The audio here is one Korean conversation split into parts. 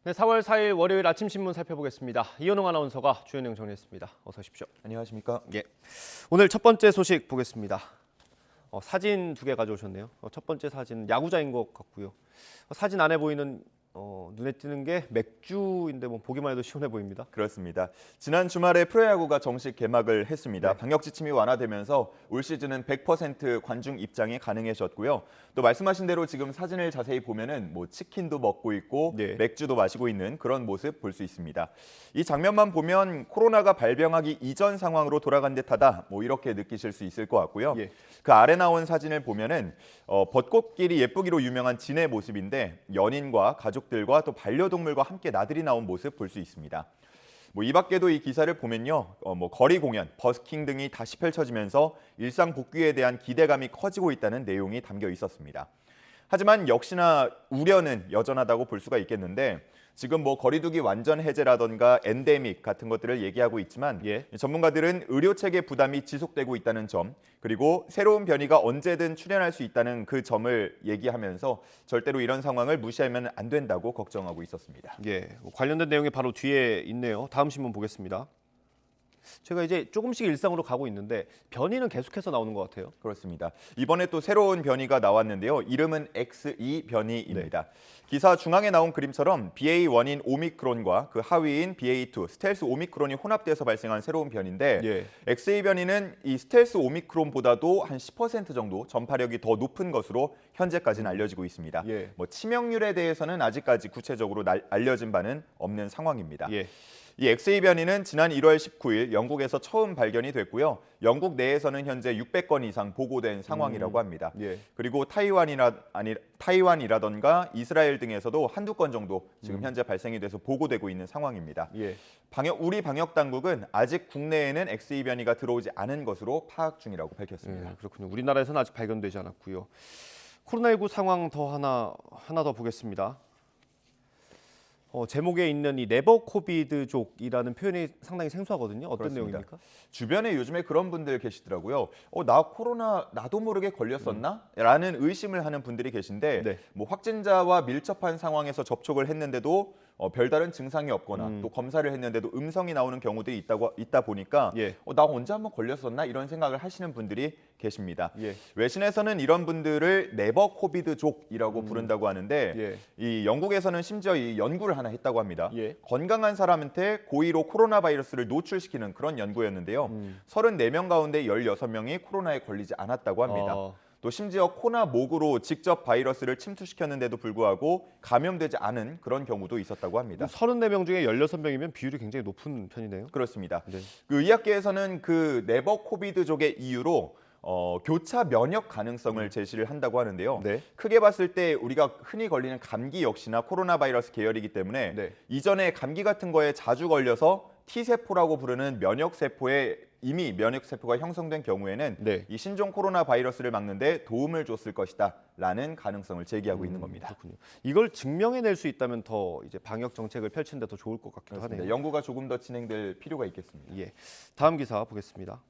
네, 4월 4일 월요일 아침 신문 살펴보겠습니다. 이현웅 아나운서가 주요 내용 정리했습니다. 어서 오십시오. 안녕하십니까? 예. 오늘 첫 번째 소식 보겠습니다. 사진 두 개 가져오셨네요. 첫 번째 사진은 야구장인 것 같고요. 사진 안에 보이는 눈에 띄는 게 맥주인데 뭐 보기만 해도 시원해 보입니다. 그렇습니다. 지난 주말에 프로야구가 정식 개막을 했습니다. 네. 방역 지침이 완화되면서 올 시즌은 100% 관중 입장이 가능해졌고요. 또 말씀하신 대로 지금 사진을 자세히 보면은 뭐 치킨도 먹고 있고 네. 맥주도 마시고 있는 그런 모습 볼 수 있습니다. 이 장면만 보면 코로나가 발병하기 이전 상황으로 돌아간 듯하다. 뭐 이렇게 느끼실 수 있을 것 같고요. 예. 그 아래 나온 사진을 보면은 벚꽃길이 예쁘기로 유명한 진해 모습인데 연인과 가족들과 또 반려동물과 함께 나들이 나온 모습 볼 수 있습니다. 뭐 이 밖에도 이 기사를 보면요, 뭐 거리 공연, 버스킹 등이 다시 펼쳐지면서 일상 복귀에 대한 기대감이 커지고 있다는 내용이 담겨 있었습니다. 하지만 역시나 우려는 여전하다고 볼 수가 있겠는데 지금 뭐 거리두기 완전 해제라던가 엔데믹 같은 것들을 얘기하고 있지만 예. 전문가들은 의료 체계 부담이 지속되고 있다는 점 그리고 새로운 변이가 언제든 출현할 수 있다는 그 점을 얘기하면서 절대로 이런 상황을 무시하면 안 된다고 걱정하고 있었습니다. 예. 관련된 내용이 바로 뒤에 있네요. 다음 신문 보겠습니다. 제가 이제 조금씩 일상으로 가고 있는데 변이는 계속해서 나오는 것 같아요. 그렇습니다. 이번에 또 새로운 변이가 나왔는데요. 이름은 XE 변이입니다. 기사 중앙에 나온 그림처럼 BA1인 오미크론과 그 하위인 BA2, 스텔스 오미크론이 혼합돼서 발생한 새로운 변인데 예. XE 변이는 이 스텔스 오미크론보다도 한 10% 정도 전파력이 더 높은 것으로 현재까지는 알려지고 있습니다. 예. 뭐 치명률에 대해서는 아직까지 구체적으로 알려진 바는 없는 상황입니다. 예. 이 XE 변이는 지난 1월 19일 영국에서 처음 발견이 됐고요. 영국 내에서는 현재 600건 이상 보고된 상황이라고 합니다. 예. 그리고 타이완이라던가 이스라엘 등에서도 한두 건 정도 지금 현재 발생이 돼서 보고되고 있는 상황입니다. 예. 우리 방역 당국은 아직 국내에는 XE 변이가 들어오지 않은 것으로 파악 중이라고 밝혔습니다. 그렇군요. 우리나라에서는 아직 발견되지 않았고요. 코로나19 상황 하나 더 보겠습니다. 제목에 있는 이 네버 코비드족이라는 표현이 상당히 생소하거든요. 어떤 그렇습니다. 내용입니까? 주변에 요즘에 그런 분들 계시더라고요. 나 코로나 나도 모르게 걸렸었나? 라는 의심을 하는 분들이 계신데 네. 뭐 확진자와 밀접한 상황에서 접촉을 했는데도 별다른 증상이 없거나 또 검사를 했는데도 음성이 나오는 경우들이 있다 보니까 예. 나 언제 한번 걸렸었나? 이런 생각을 하시는 분들이 계십니다. 예. 외신에서는 이런 분들을 네버 코비드족이라고 부른다고 하는데 예. 이 영국에서는 심지어 이 연구를 하나 했다고 합니다. 예. 건강한 사람한테 고의로 코로나 바이러스를 노출시키는 그런 연구였는데요. 34명 가운데 16명이 코로나에 걸리지 않았다고 합니다. 또 심지어 코나 목으로 직접 바이러스를 침투시켰는데도 불구하고 감염되지 않은 그런 경우도 있었다고 합니다. 34명 중에 16명이면 비율이 굉장히 높은 편이네요. 그렇습니다. 네. 그 의학계에서는 그 네버 코비드족의 이유로 교차 면역 가능성을 제시를 한다고 하는데요. 네. 크게 봤을 때 우리가 흔히 걸리는 감기 역시나 코로나 바이러스 계열이기 때문에 네. 이전에 감기 같은 거에 자주 걸려서 T세포라고 부르는 이미 면역세포가 형성된 경우에는 네. 이 신종 코로나 바이러스를 막는데 도움을 줬을 것이다 라는 가능성을 제기하고 있는 겁니다. 그렇군요. 이걸 증명해낼 수 있다면 더 이제 방역 정책을 펼치는 데 더 좋을 것 같기도 그렇습니다. 하네요. 연구가 조금 더 진행될 필요가 있겠습니다. 예. 다음 기사 보겠습니다.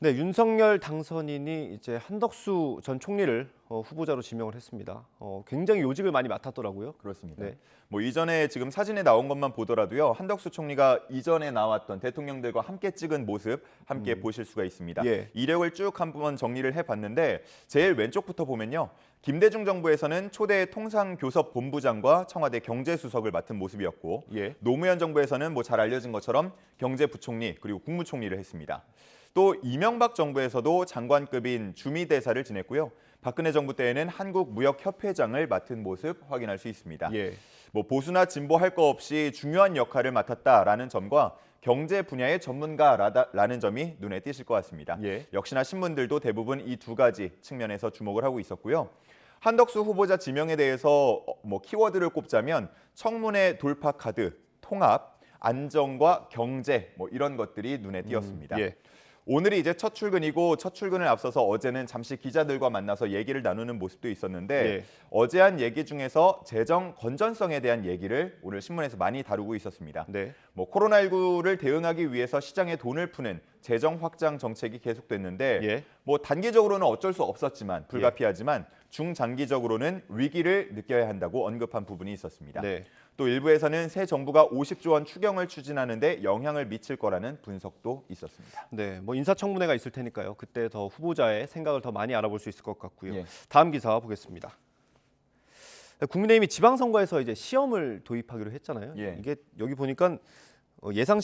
네, 윤석열 당선인이 이제 한덕수 전 총리를 후보자로 지명을 했습니다. 굉장히 요직을 많이 맡았더라고요. 그렇습니다. 네. 뭐 이전에 지금 사진에 나온 것만 보더라도요. 한덕수 총리가 이전에 나왔던 대통령들과 함께 찍은 모습 함께 보실 수가 있습니다. 예. 이력을 쭉 한번 정리를 해봤는데 제일 왼쪽부터 보면요. 김대중 정부에서는 초대 통상교섭본부장과 청와대 경제수석을 맡은 모습이었고 예. 노무현 정부에서는 뭐 잘 알려진 것처럼 경제부총리 그리고 국무총리를 했습니다. 또 이명박 정부에서도 장관급인 주미대사를 지냈고요. 박근혜 정부 때에는 한국무역협회장을 맡은 모습 확인할 수 있습니다. 예. 뭐 보수나 진보 할 거 없이 중요한 역할을 맡았다라는 점과 경제 분야의 전문가라는 점이 눈에 띄실 것 같습니다. 예. 역시나 신문들도 대부분 이 두 가지 측면에서 주목을 하고 있었고요. 한덕수 후보자 지명에 대해서 뭐 키워드를 꼽자면 청문회 돌파 카드, 통합, 안정과 경제 뭐 이런 것들이 눈에 띄었습니다. 예. 오늘이 이제 첫 출근이고 첫 출근을 앞서서 어제는 잠시 기자들과 만나서 얘기를 나누는 모습도 있었는데 예. 어제 한 얘기 중에서 재정 건전성에 대한 얘기를 오늘 신문에서 많이 다루고 있었습니다. 네. 뭐 코로나19를 대응하기 위해서 시장에 돈을 푸는 재정 확장 정책이 계속됐는데 예. 뭐 단기적으로는 어쩔 수 없었지만 불가피하지만 중장기적으로는 위기를 느껴야 한다고 언급한 부분이 있었습니다. 네. 또 일부에서는 새 정부가 50조 원 추경을 추진하는 데 영향을 미칠 거라는 분석도 있었습니다. 네, 뭐 인사청문회가 있을 테니까요. 그때 더 후보자의 생각을 더 많이 알아볼 수 있을 것 같고요. 예. 다음 기사 보겠습니다. 국민의힘이 지방선거에서 이제 시험을 도입하기로 했잖아요. 예. 이게 여기 보니까 예상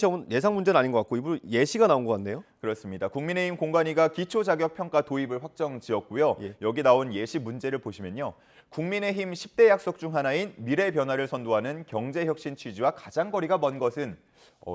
문제는 아닌 것 같고 일부 예시가 나온 것 같네요. 그렇습니다. 국민의힘 공관위가 기초자격평가 도입을 확정지었고요. 예. 여기 나온 예시 문제를 보시면요. 국민의힘 10대 약속 중 하나인 미래 변화를 선도하는 경제혁신 취지와 가장 거리가 먼 것은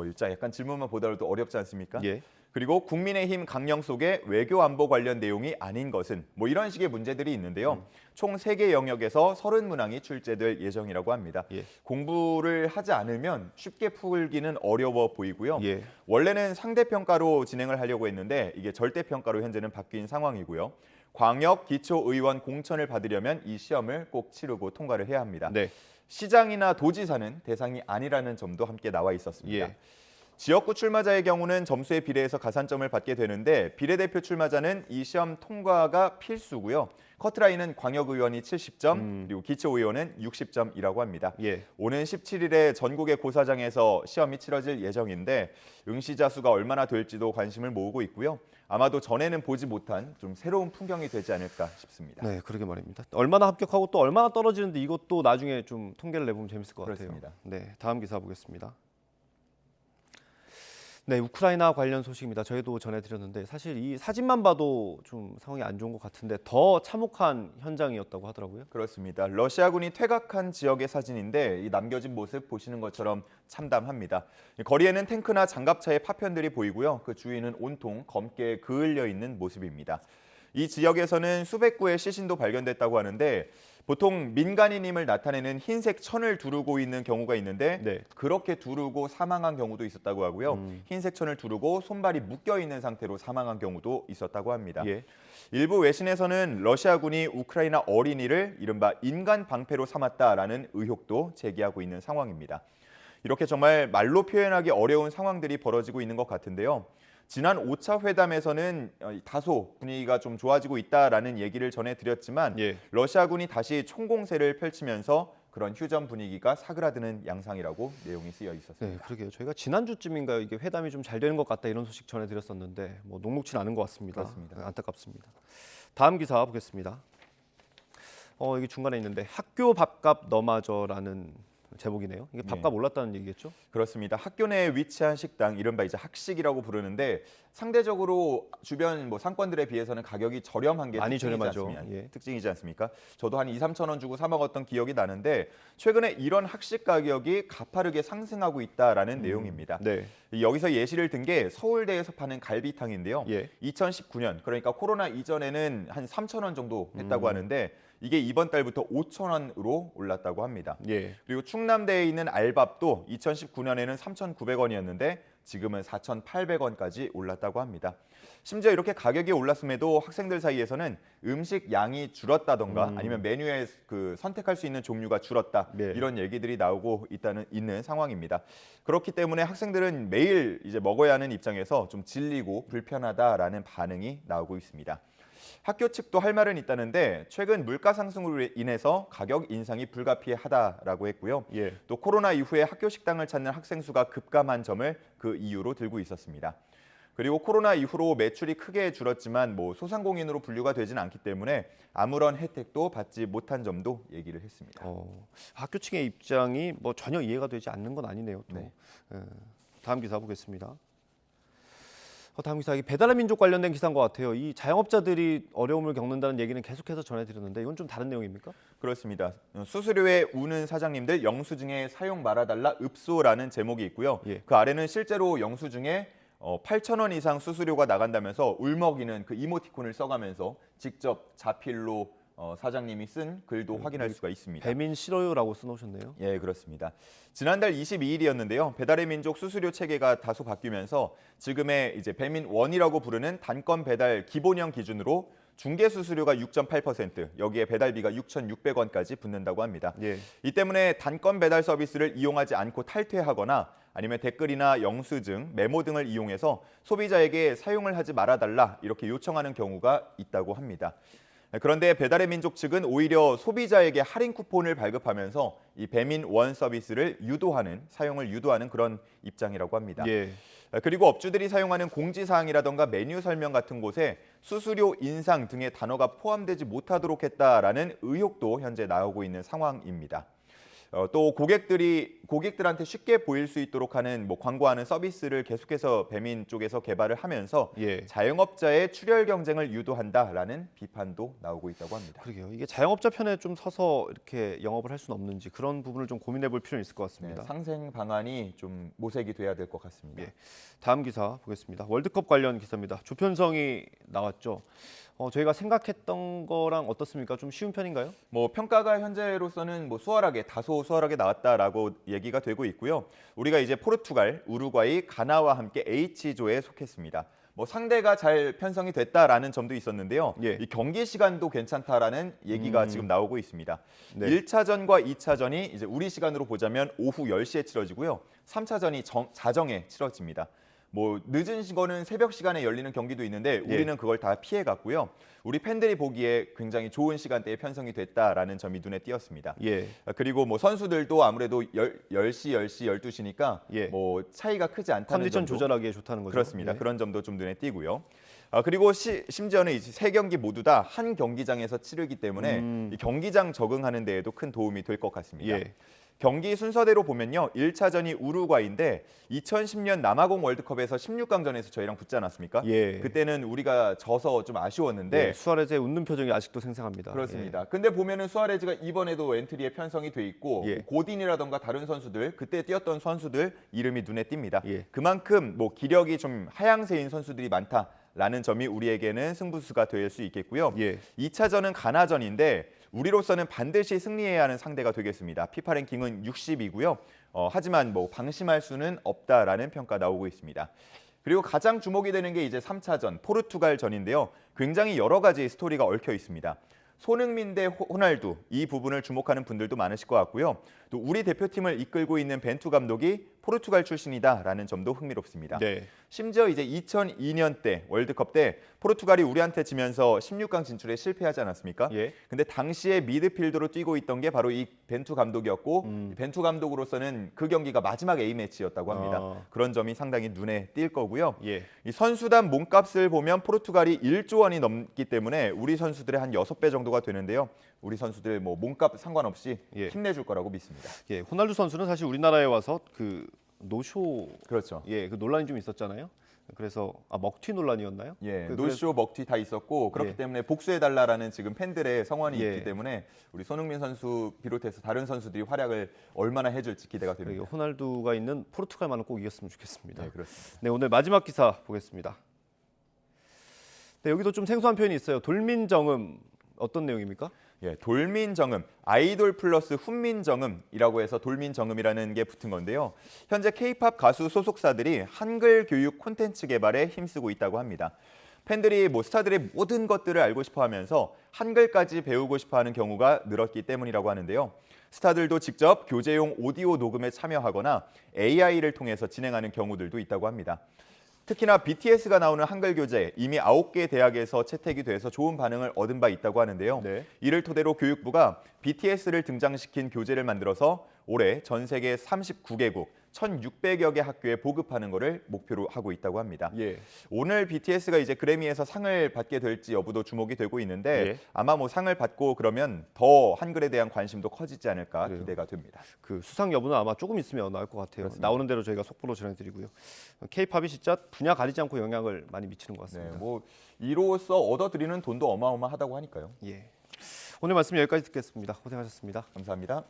일자 약간 질문만 보더라도 어렵지 않습니까? 예. 그리고 국민의힘 강령 속에 외교 안보 관련 내용이 아닌 것은 뭐 이런 식의 문제들이 있는데요. 총 3개 영역에서 30문항이 출제될 예정이라고 합니다. 예. 공부를 하지 않으면 쉽게 풀기는 어려워 보이고요. 예. 원래는 상대평가로 진행을 하려고 했는데 이게 절대평가로 현재는 바뀐 상황이고요. 광역 기초의원 공천을 받으려면 이 시험을 꼭 치르고 통과를 해야 합니다. 네. 시장이나 도지사는 대상이 아니라는 점도 함께 나와 있었습니다. 예. 지역구 출마자의 경우는 점수에 비례해서 가산점을 받게 되는데 비례대표 출마자는 이 시험 통과가 필수고요. 커트라인은 광역의원이 70점, 그리고 기초의원은 60점이라고 합니다. 예. 오는 17일에 전국의 고사장에서 시험이 치러질 예정인데 응시자 수가 얼마나 될지도 관심을 모으고 있고요. 아마도 전에는 보지 못한 좀 새로운 풍경이 되지 않을까 싶습니다. 네, 그러게 말입니다. 얼마나 합격하고 또 얼마나 떨어지는데 이것도 나중에 좀 통계를 내보면 재밌을 것 그렇습니다. 같아요. 네, 다음 기사 보겠습니다. 네, 우크라이나 관련 소식입니다. 저희도 전해드렸는데 사실 이 사진만 봐도 좀 상황이 안 좋은 것 같은데 더 참혹한 현장이었다고 하더라고요. 그렇습니다. 러시아군이 퇴각한 지역의 사진인데 이 남겨진 모습 보시는 것처럼 참담합니다. 거리에는 탱크나 장갑차의 파편들이 보이고요. 그 주위는 온통 검게 그을려 있는 모습입니다. 이 지역에서는 수백 구의 시신도 발견됐다고 하는데 보통 민간인임을 나타내는 흰색 천을 두르고 있는 경우가 있는데 네. 그렇게 두르고 사망한 경우도 있었다고 하고요. 흰색 천을 두르고 손발이 묶여 있는 상태로 사망한 경우도 있었다고 합니다. 예. 일부 외신에서는 러시아군이 우크라이나 어린이를 이른바 인간 방패로 삼았다라는 의혹도 제기하고 있는 상황입니다. 이렇게 정말 말로 표현하기 어려운 상황들이 벌어지고 있는 것 같은데요. 지난 5차 회담에서는 다소 분위기가 좀 좋아지고 있다라는 얘기를 전해드렸지만 예. 러시아군이 다시 총공세를 펼치면서 그런 휴전 분위기가 사그라드는 양상이라고 내용이 쓰여 있었습니다. 네, 그러게요. 저희가 지난주쯤인가요? 이게 회담이 좀 잘 되는 것 같다 이런 소식 전해드렸었는데 뭐 녹록치 않은 것 같습니다. 그렇습니다. 네, 안타깝습니다. 다음 기사 보겠습니다. 이게 중간에 있는데 학교 밥값 너마저라는 제목이네요. 이게 밥값 올랐다는 얘기겠죠? 그렇습니다. 학교 내에 위치한 식당, 이른바 이제 학식이라고 부르는데 상대적으로 주변 뭐 상권들에 비해서는 가격이 저렴한 게 많이 특징이지 저렴하죠. 않습니까? 예. 특징이지 않습니까? 저도 한 2, 3천 원 주고 사 먹었던 기억이 나는데 최근에 이런 학식 가격이 가파르게 상승하고 있다라는 내용입니다. 네. 여기서 예시를 든 게 서울대에서 파는 갈비탕인데요. 예. 2019년 그러니까 코로나 이전에는 한 3천 원 정도 했다고 하는데 이게 이번 달부터 5천 원으로 올랐다고 합니다. 예. 그리고 충남대에 있는 알밥도 2019년에는 3,900원이었는데 지금은 4,800원까지 올랐다고 합니다. 심지어 이렇게 가격이 올랐음에도 학생들 사이에서는 음식 양이 줄었다던가 아니면 메뉴에 그 선택할 수 있는 종류가 줄었다 네. 이런 얘기들이 나오고 있는 상황입니다. 그렇기 때문에 학생들은 매일 이제 먹어야 하는 입장에서 좀 질리고 불편하다라는 반응이 나오고 있습니다. 학교 측도 할 말은 있다는데 최근 물가 상승으로 인해서 가격 인상이 불가피하다라고 했고요. 예. 또 코로나 이후에 학교 식당을 찾는 학생 수가 급감한 점을 그 이유로 들고 있었습니다. 그리고 코로나 이후로 매출이 크게 줄었지만 뭐 소상공인으로 분류가 되지는 않기 때문에 아무런 혜택도 받지 못한 점도 얘기를 했습니다. 학교 측의 입장이 뭐 전혀 이해가 되지 않는 건 아니네요. 또. 네. 다음 기사 보겠습니다. 다음 기사, 배달의 민족 관련된 기사인 것 같아요. 이 자영업자들이 어려움을 겪는다는 얘기는 계속해서 전해드렸는데 이건 좀 다른 내용입니까? 그렇습니다. 수수료에 우는 사장님들 영수증에 사용 말아달라 읍소라는 제목이 있고요. 예. 그 아래는 실제로 영수증에 8,000원 이상 수수료가 나간다면서 울먹이는 그 이모티콘을 써가면서 직접 자필로 사장님이 쓴 글도 확인할 수가 있습니다. 배민 싫어요라고 써놓으셨네요. 예, 그렇습니다. 지난달 22일이었는데요. 배달의 민족 수수료 체계가 다소 바뀌면서 지금의 이제 배민1이라고 부르는 단건 배달 기본형 기준으로 중개 수수료가 6.8%, 여기에 배달비가 6,600원까지 붙는다고 합니다. 예. 이 때문에 단건 배달 서비스를 이용하지 않고 탈퇴하거나 아니면 댓글이나 영수증, 메모 등을 이용해서 소비자에게 사용을 하지 말아달라 이렇게 요청하는 경우가 있다고 합니다. 그런데 배달의 민족 측은 오히려 소비자에게 할인 쿠폰을 발급하면서 이 배민 원 서비스를 사용을 유도하는 그런 입장이라고 합니다. 예. 그리고 업주들이 사용하는 공지사항이라던가 메뉴 설명 같은 곳에 수수료 인상 등의 단어가 포함되지 못하도록 했다라는 의혹도 현재 나오고 있는 상황입니다. 또 고객들한테 쉽게 보일 수 있도록 하는 광고하는 서비스를 계속해서 배민 쪽에서 개발을 하면서 예. 자영업자의 출혈 경쟁을 유도한다라는 비판도 나오고 있다고 합니다. 그러게요. 이게 자영업자 편에 좀 서서 이렇게 영업을 할 수는 없는지 그런 부분을 좀 고민해 볼 필요는 있을 것 같습니다. 네, 상생 방안이 좀 모색이 돼야 될 것 같습니다. 예. 다음 기사 보겠습니다. 월드컵 관련 기사입니다. 조편성이 나왔죠. 저희가 생각했던 거랑 어떻습니까? 좀 쉬운 편인가요? 평가가 현재로서는 다소 수월하게 나왔다라고 얘기가 되고 있고요. 우리가 이제 포르투갈, 우루과이, 가나와 함께 H조에 속했습니다. 상대가 잘 편성이 됐다라는 점도 있었는데요. 예. 이 경기 시간도 괜찮다라는 얘기가 지금 나오고 있습니다. 네. 1차전과 2차전이 이제 우리 시간으로 보자면 오후 10시에 치러지고요. 3차전이 자정에 치러집니다. 늦은 거는 새벽 시간에 열리는 경기도 있는데 우리는 그걸 다 피해 갔고요. 우리 팬들이 보기에 굉장히 좋은 시간대에 편성이 됐다라는 점이 눈에 띄었습니다. 예. 그리고 선수들도 아무래도 10시, 12시니까 예. 차이가 크지 않다는 컨디션 점도 조절하기에 좋다는 거죠. 그렇습니다. 예. 그런 점도 좀 눈에 띄고요. 그리고 심지어는 이제 세 경기 모두 다 한 경기장에서 치르기 때문에 이 경기장 적응하는 데에도 큰 도움이 될 것 같습니다. 예. 경기 순서대로 보면요. 1차전이 우루과이인데 2010년 남아공 월드컵에서 16강전에서 저희랑 붙지 않았습니까? 예. 그때는 우리가 져서 좀 아쉬웠는데 네, 수아레즈의 웃는 표정이 아직도 생생합니다. 그렇습니다. 근데 보면은 수아레즈가 이번에도 엔트리에 편성이 돼 있고 예. 고딘이라던가 다른 선수들, 그때 뛰었던 선수들 이름이 눈에 띕니다. 예. 그만큼 기력이 좀 하향세인 선수들이 많다라는 점이 우리에게는 승부수가 될 수 있겠고요. 예. 2차전은 가나전인데 우리로서는 반드시 승리해야 하는 상대가 되겠습니다. 피파 랭킹은 60이고요. 하지만 방심할 수는 없다라는 평가 나오고 있습니다. 그리고 가장 주목이 되는 게 이제 3차전 포르투갈전인데요. 굉장히 여러 가지 스토리가 얽혀 있습니다. 손흥민 대 호날두 이 부분을 주목하는 분들도 많으실 것 같고요. 또 우리 대표팀을 이끌고 있는 벤투 감독이 포르투갈 출신이다라는 점도 흥미롭습니다. 네. 심지어 이제 2002년 때 월드컵 때 포르투갈이 우리한테 지면서 16강 진출에 실패하지 않았습니까? 예. 근데 당시에 미드필더로 뛰고 있던 게 바로 이 벤투 감독이었고 벤투 감독으로서는 그 경기가 마지막 A매치였다고 합니다. 그런 점이 상당히 눈에 띌 거고요. 예. 이 선수단 몸값을 보면 포르투갈이 1조 원이 넘기 때문에 우리 선수들의 한 6배 정도가 되는데요. 우리 선수들 몸값 상관없이 예. 힘내줄 거라고 믿습니다. 예. 호날두 선수는 사실 우리나라에 와서 그 노쇼 그렇죠. 그 논란이 좀 있었잖아요. 그래서 먹튀 논란이었나요? 예, 그래서- 노쇼, 먹튀 다 있었고 그렇기 예. 때문에 복수해달라라는 지금 팬들의 성원이 예. 있기 때문에 우리 손흥민 선수 비롯해서 다른 선수들이 활약을 얼마나 해줄지 기대가 됩니다. 호날두가 있는 포르투갈만은 꼭 이겼으면 좋겠습니다. 네, 그렇습니다. 네, 오늘 마지막 기사 보겠습니다. 네, 여기도 좀 생소한 표현이 있어요. 돌민정음 어떤 내용입니까? 예, 돌민정음, 아이돌 플러스 훈민정음이라고 해서 돌민정음이라는 게 붙은 건데요. 현재 K-팝 가수 소속사들이 한글 교육 콘텐츠 개발에 힘쓰고 있다고 합니다. 팬들이 스타들의 모든 것들을 알고 싶어하면서 한글까지 배우고 싶어하는 경우가 늘었기 때문이라고 하는데요. 스타들도 직접 교재용 오디오 녹음에 참여하거나 AI를 통해서 진행하는 경우들도 있다고 합니다. 특히나 BTS가 나오는 한글 교재 이미 9개 대학에서 채택이 돼서 좋은 반응을 얻은 바 있다고 하는데요. 네. 이를 토대로 교육부가 BTS를 등장시킨 교재를 만들어서 올해 전 세계 39개국 1,600여 개 학교에 보급하는 것을 목표로 하고 있다고 합니다. 예. 오늘 BTS가 이제 그래미에서 상을 받게 될지 여부도 주목이 되고 있는데 예. 아마 상을 받고 그러면 더 한글에 대한 관심도 커지지 않을까 그래요. 기대가 됩니다. 그 수상 여부는 아마 조금 있으면 나올 것 같아요. 그렇습니다. 나오는 대로 저희가 속보로 전해드리고요. K-팝이 진짜 분야 가리지 않고 영향을 많이 미치는 것 네, 같습니다. 이로써 얻어들이는 돈도 어마어마하다고 하니까요. 예. 오늘 말씀 여기까지 듣겠습니다. 고생하셨습니다. 감사합니다.